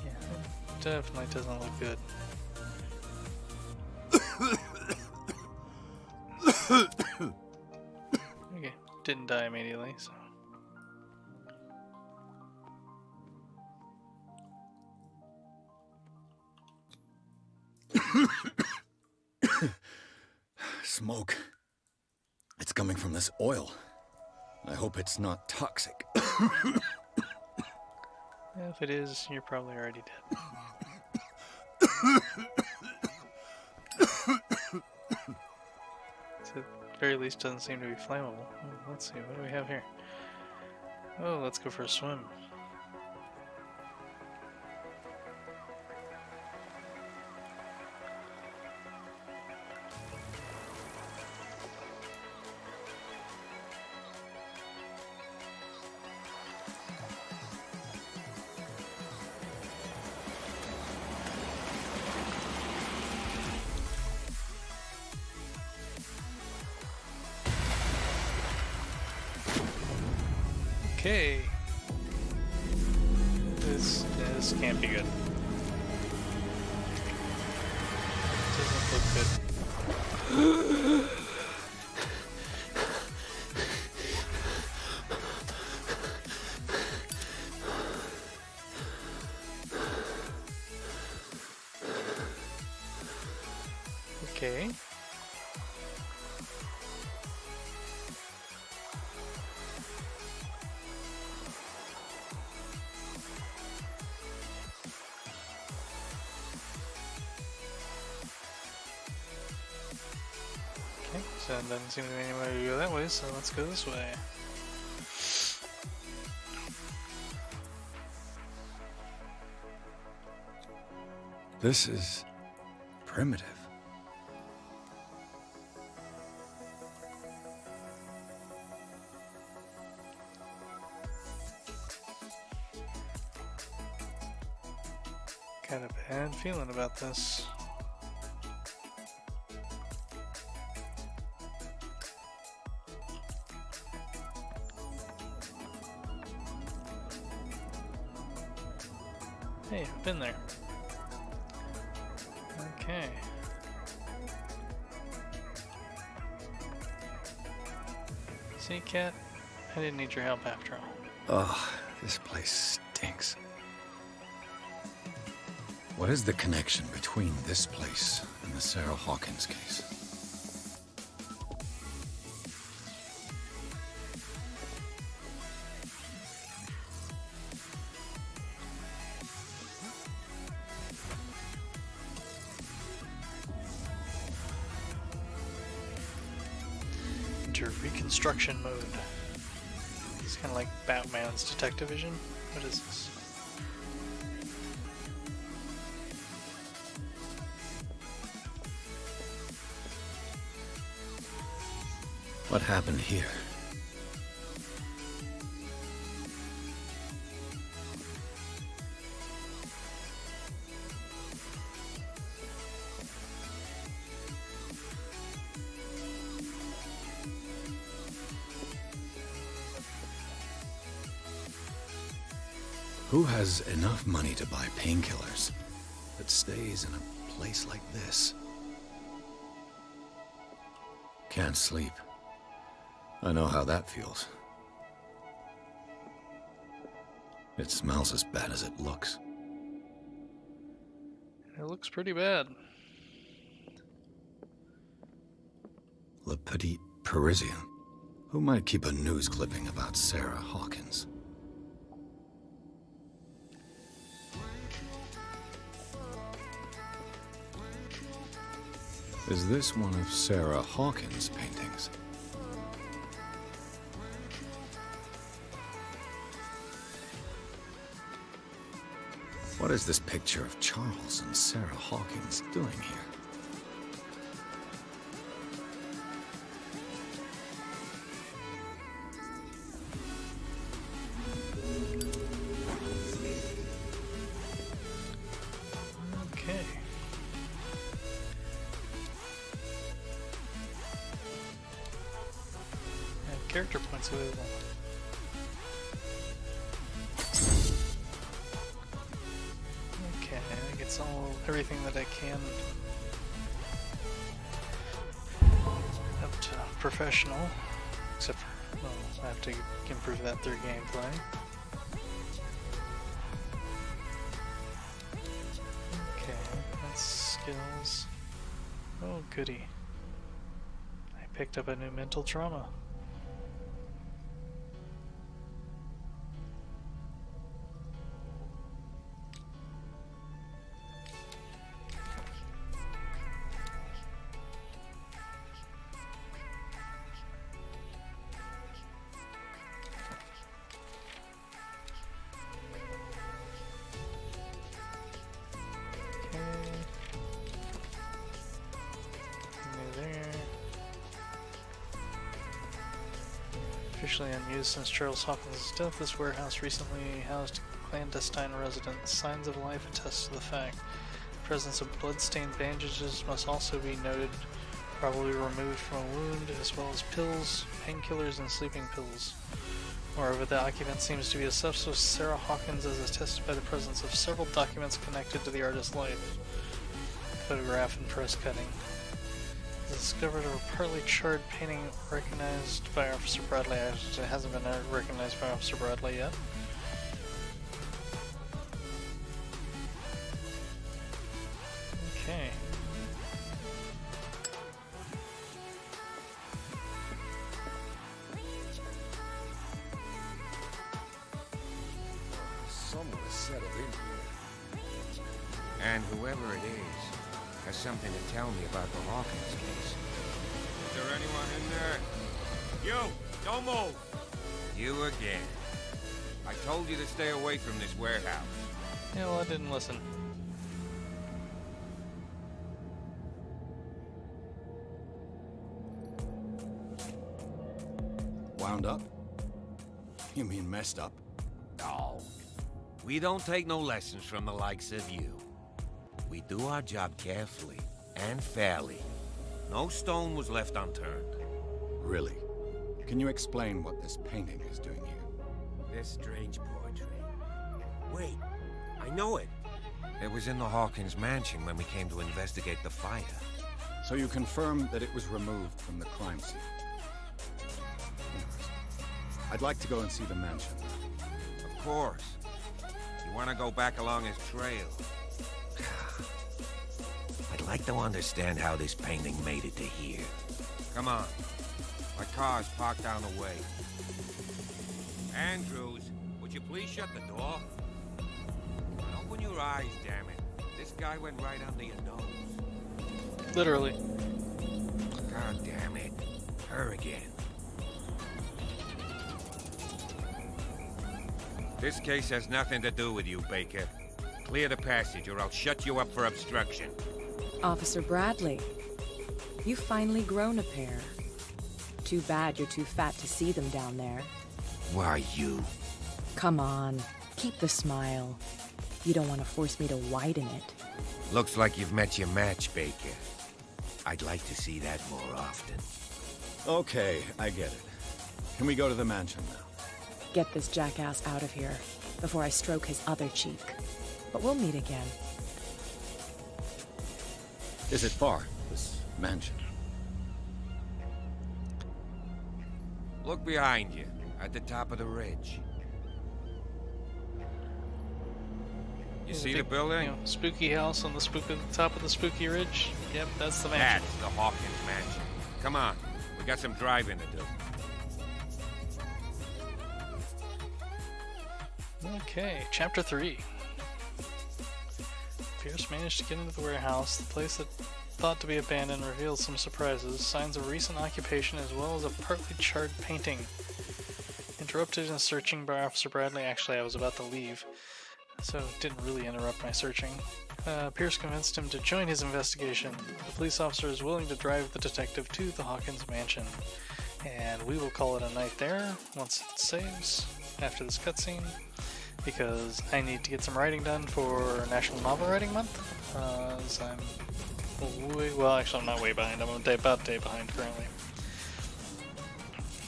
Yeah, it definitely doesn't look good. Okay, didn't die immediately, so. Smoke. It's coming from this oil. I hope it's not toxic. If it is, you're probably already dead. So at the very least, doesn't seem to be flammable. Let's see, what do we have here? Oh, let's go for a swim. Okay. This can't be good. Doesn't look good. Okay. So it doesn't seem to be any way to go that way, so let's go this way. This is primitive. Got a bad feeling about this. Hey, I've been there. Okay. See, Cat? I didn't need your help after all. Ugh, this place stinks. What is the connection between this place and the Sarah Hawkins case? Enter reconstruction mode. It's kind of like Batman's detective vision. What is this? What happened here? Who has enough money to buy painkillers but stays in a place like this? Can't sleep. I know how that feels. It smells as bad as it looks. It looks pretty bad. Le Petit Parisien. Who might keep a news clipping about Sarah Hawkins? Is this one of Sarah Hawkins' paintings? What is this picture of Charles and Sarah Hawkins doing here? Okay. And character points available. Okay, I think it's everything that I can up to professional, except for, well, I have to improve that through gameplay. Okay, that's skills. Oh, goody. I picked up a new mental trauma. Officially unused since Charles Hawkins' death, this warehouse recently housed clandestine residents. Signs of life attest to the fact. The presence of blood-stained bandages must also be noted, probably removed from a wound, as well as pills, painkillers, and sleeping pills. Moreover, the occupant seems to be a subset of Sarah Hawkins, as attested by the presence of several documents connected to the artist's life. Photograph and press cutting. Discovered a partly charred painting recognized by Officer Bradley. It hasn't been recognized by Officer Bradley yet. Okay. Someone has settled in here. And whoever it is has something to tell me about the Hawkins case. Is there anyone in there? You! Don't move! You again. I told you to stay away from this warehouse. Yeah, well, I didn't listen. Wound up? You mean messed up? No. We don't take no lessons from the likes of you. We do our job carefully and fairly. No stone was left unturned. Really? Can you explain what this painting is doing here? This strange portrait. Wait, I know it. It was in the Hawkins mansion when we came to investigate the fire. So you confirm that it was removed from the crime scene? Interesting. I'd like to go and see the mansion. Of course. You want to go back along his trail? I'd like to understand how this painting made it to here. Come on. My car's parked down the way. Andrews, would you please shut the door? Open your eyes, damn it. This guy went right under your nose. Literally. God damn it. Her again. This case has nothing to do with you, Baker. Clear the passage or I'll shut you up for obstruction. Officer Bradley, you've finally grown a pair. Too bad you're too fat to see them down there. Why, you? Come on, keep the smile. You don't want to force me to widen it. Looks like you've met your match, Baker. I'd like to see that more often. Okay, I get it. Can we go to the mansion now? Get this jackass out of here. before I stroke his other cheek. But we'll meet again. Is it far, this mansion? Look behind you, at the top of the ridge. You see the building? You know, spooky house on the top of the spooky ridge. Yep, that's the mansion. That's the Hawkins mansion. Come on, we got some driving to do. Okay, chapter 3. Pierce managed to get into the warehouse. The place that thought to be abandoned reveals some surprises, signs of recent occupation as well as a partly charred painting. Interrupted in searching by Officer Bradley. Actually, I was about to leave, so it didn't really interrupt my searching. Pierce convinced him to join his investigation. The police officer is willing to drive the detective to the Hawkins mansion, and we will call it a night there once it saves after this cutscene, because I need to get some writing done for National Novel Writing Month. As I'm actually I'm not way behind. I'm about a day behind currently.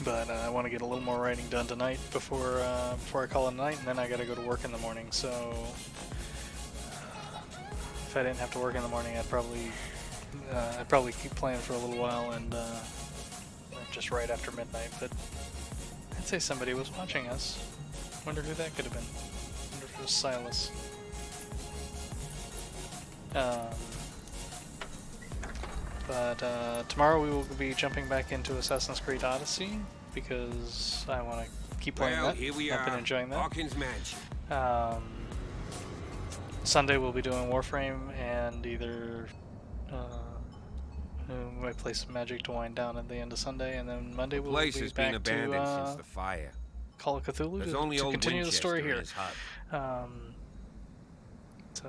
But I want to get a little more writing done tonight before I call it a night, and then I gotta go to work in the morning. So if I didn't have to work in the morning, I'd probably keep playing for a little while and just right after midnight. But I'd say somebody was watching us. Wonder who that could have been. Wonder if it was Silas. But tomorrow we will be jumping back into Assassin's Creed Odyssey because I want to keep playing that. Here we I've been are, enjoying that. Hawkins mansion. Sunday we'll be doing Warframe and either we might play some Magic to wind down at the end of Sunday, and then Monday we'll be Has back been abandoned to since the fire. Call of Cthulhu There's to, only to old continue the story here. Winchester in his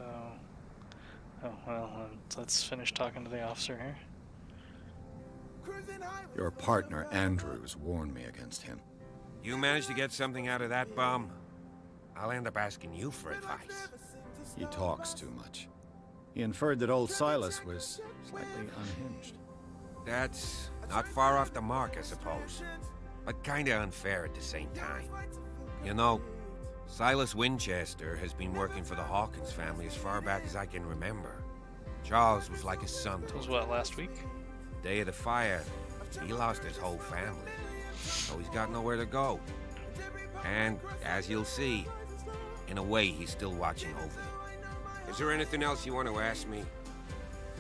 hut. Let's finish talking to the officer here. Your partner, Andrews, warned me against him. You managed to get something out of that bum? I'll end up asking you for advice. He talks too much. He inferred that old Silas was slightly unhinged. That's not far off the mark, I suppose. But kinda unfair at the same time. You know, Silas Winchester has been working for the Hawkins family as far back as I can remember. Charles was like a son to him. It was what, last week? Day of the fire, he lost his whole family. So he's got nowhere to go. And, as you'll see, in a way, he's still watching over them. Is there anything else you want to ask me?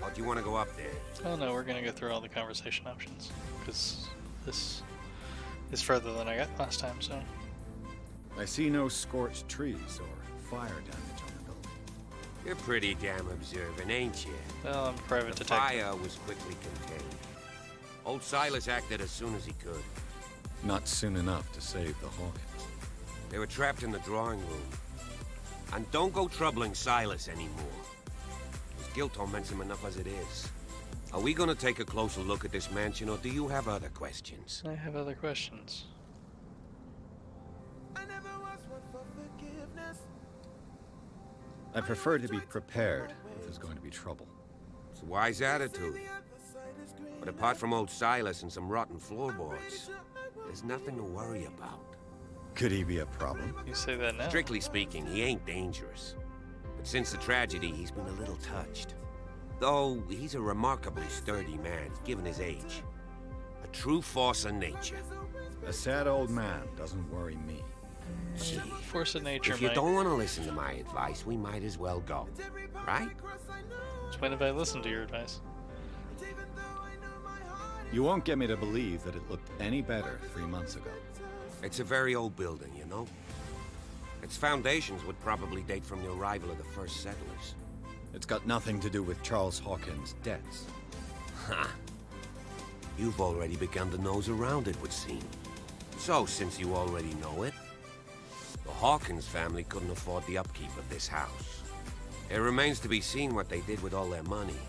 Or do you want to go up there? Oh no, we're gonna go through all the conversation options, because this is further than I got last time, so... I see no scorched trees or fire damage on the building. You're pretty damn observant, ain't you? Well, I'm a private the detective. fire was quickly contained. Old Silas acted as soon as he could. Not soon enough to save the Hawkins. They were trapped in the drawing room. And don't go troubling Silas anymore. His guilt torments him enough as it is. Are we gonna take a closer look at this mansion, or do you have other questions? I have other questions. I prefer to be prepared if there's going to be trouble. It's a wise attitude. But apart from old Silas and some rotten floorboards, there's nothing to worry about. Could he be a problem? You say that now. Strictly speaking, he ain't dangerous. But since the tragedy, he's been a little touched. Though, he's a remarkably sturdy man, given his age. A true force of nature. A sad old man doesn't worry me. Gee, force of nature, if you mate. don't want to listen to my advice, we might as well go. Right? When have I listened to your advice? You won't get me to believe that it looked any better 3 months ago. It's a very old building, you know? Its foundations would probably date from the arrival of the first settlers. It's got nothing to do with Charles Hawkins' debts. Ha! You've already begun to nose around it, would seem. So, since you already know it, the Hawkins family couldn't afford the upkeep of this house. It remains to be seen what they did with all their money.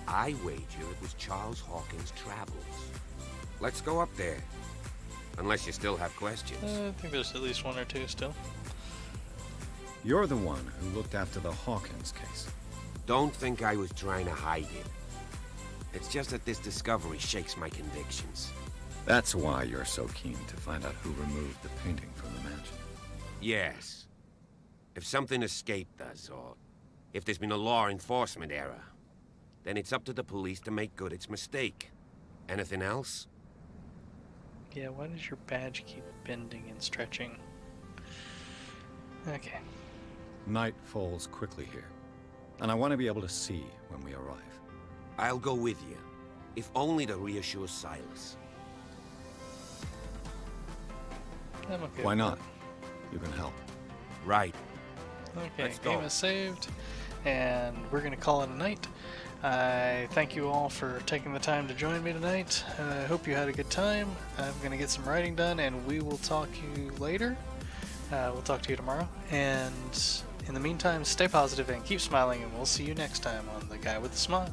I wager it was Charles Hawkins' travels. Let's go up there. Unless you still have questions. I think there's at least one or two still. You're the one who looked after the Hawkins case. Don't think I was trying to hide it. It's just that this discovery shakes my convictions. That's why you're so keen to find out who removed the painting from the mansion. Yes. If something escaped us, or if there's been a law enforcement error, then it's up to the police to make good its mistake. Anything else? Yeah, why does your badge keep bending and stretching? Okay. Night falls quickly here, and I want to be able to see when we arrive. I'll go with you, if only to reassure Silas. I'm okay. Why not? You can help. Right. Okay, Let's game go. is saved, and we're going to call it a night. I thank you all for taking the time to join me tonight. I hope you had a good time. I'm going to get some writing done, and we will talk to you later. We'll talk to you tomorrow. And in the meantime, stay positive and keep smiling, and we'll see you next time on The Guy with the Smile.